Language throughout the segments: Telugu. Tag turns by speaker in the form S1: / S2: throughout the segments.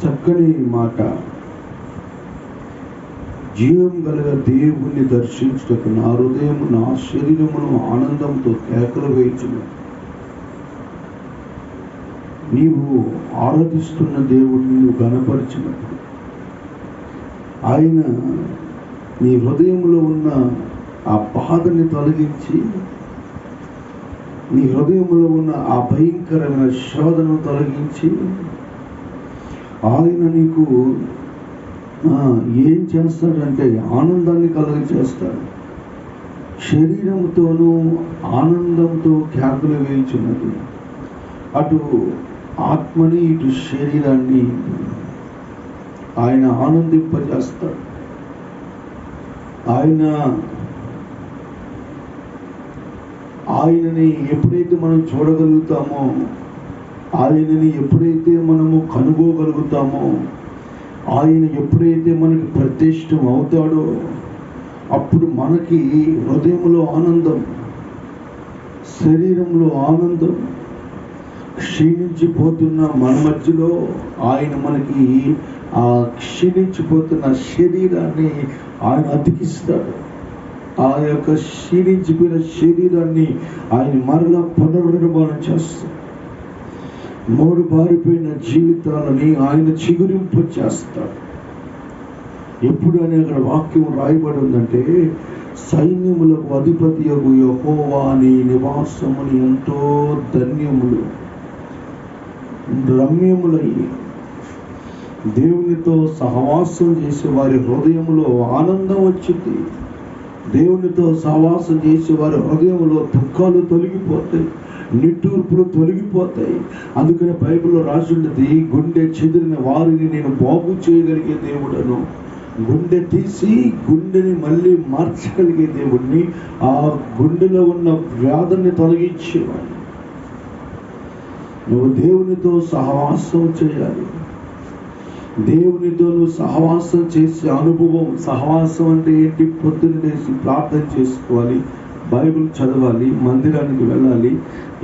S1: చక్కని మాట. జీవం గల దేవుణ్ణి దర్శించుటకు నా హృదయము నా శరీరమును ఆనందంతో కేకలు వేయుచును. నీవు ఆరాధిస్తున్న దేవుడిని నువ్వు ఘనపరిచినప్పుడు ఆయన నీ హృదయంలో ఉన్న ఆ బాధని తొలగించి, నీ హృదయంలో ఉన్న ఆ భయంకరమైన శోధనను తొలగించి ఆయన నీకు ఏం చేస్తాడంటే ఆనందాన్ని కలుగజేస్తాడు. శరీరంతోనూ ఆనందంతో కేకలు వేయుచున్నది. అటు ఆత్మని ఇటు శరీరాన్ని ఆయన ఆనందింపజేస్తాడు. ఆయనని ఎప్పుడైతే మనం చూడగలుగుతామో, ఆయనని ఎప్పుడైతే మనము కనుగోగలుగుతామో, ఆయన ఎప్పుడైతే మనకి ప్రతిష్టం అవుతాడో అప్పుడు మనకి హృదయంలో ఆనందం, శరీరంలో ఆనందం. క్షీణించిపోతున్న మన మధ్యలో ఆయన మనకి ఆ క్షీణించిపోతున్న శరీరాన్ని ఆయన అతికిస్తాడు. ఆ యొక్క క్షీణించిపోయిన శరీరాన్ని ఆయన మరలా పునర్నిర్మాణం చేస్తాడు. మూడు బారిపోయిన జీవితాలని ఆయన చిగురింపు చేస్తాడు. ఎప్పుడు అని అక్కడ వాక్యం రాయబడి ఉందంటే, సైన్యములకు అధిపతియగు యెహోవా నీ నివాసములు ఎంతో ధన్యములు, రమ్యములై దేవునితో సహవాసం చేసే వారి హృదయంలో ఆనందం వచ్చింది. దేవునితో సహవాసం చేసే వారి హృదయంలో దుఃఖాలు తొలగిపోతాయి, నిట్టూర్పులు తొలగిపోతాయి. అందుకని బైబిల్లో రాసుండేది, గుండె చెదిరిన వారిని నేను బాగు చేయగలిగే దేవుడను, గుండె తీసి గుండెని మళ్ళీ మార్చగలిగే దేవుడిని, ఆ గుండెలో ఉన్న వ్యాధిని తొలగించేవాడు. నువ్వు దేవునితో సహవాసం చేయాలి. దేవునితో నువ్వు సహవాసం చేసే అనుభవం. సహవాసం అంటే ఏంటి? పొద్దున్న లేచి ప్రార్థన చేసుకోవాలి, బైబిల్ చదవాలి, మందిరానికి వెళ్ళాలి,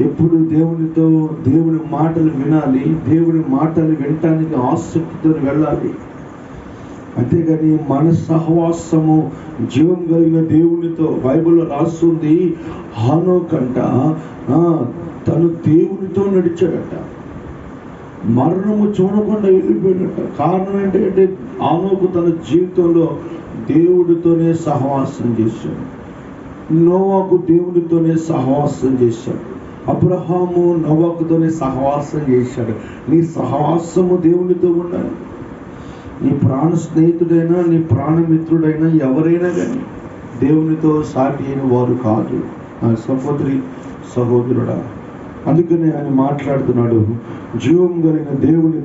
S1: ఎప్పుడు దేవునితో దేవుని మాటలు వినాలి, దేవుని మాటలు వినటానికి ఆసక్తితో వెళ్ళాలి. అంతేగాని మన సహవాసము జీవం కలిగిన దేవునితో, బైబిల్లో రాస్తుంది, హానోకంట తను దేవునితో నడిచాడట, మరణము చూడకుండా వెళ్ళిపోయినట్ట. కారణం ఏంటంటే హానోకు తన జీవితంలో దేవుడితోనే సహవాసం చేశాడు. నోవాకు దేవునితోనే సహవాసం చేశాడు. అబ్రహాము నోవాకుతోనే సహవాసం చేశాడు. నీ సహవాసము దేవునితో ఉండాలి. నీ ప్రాణ స్నేహితుడైనా, నీ ప్రాణమిత్రుడైనా, ఎవరైనా కానీ దేవునితో సాటి అయిన వారు కాదు. నా సహోదరి సహోదరుడా, అందుకని ఆయన మాట్లాడుతున్నాడు, జీవం కలిగిన దేవుని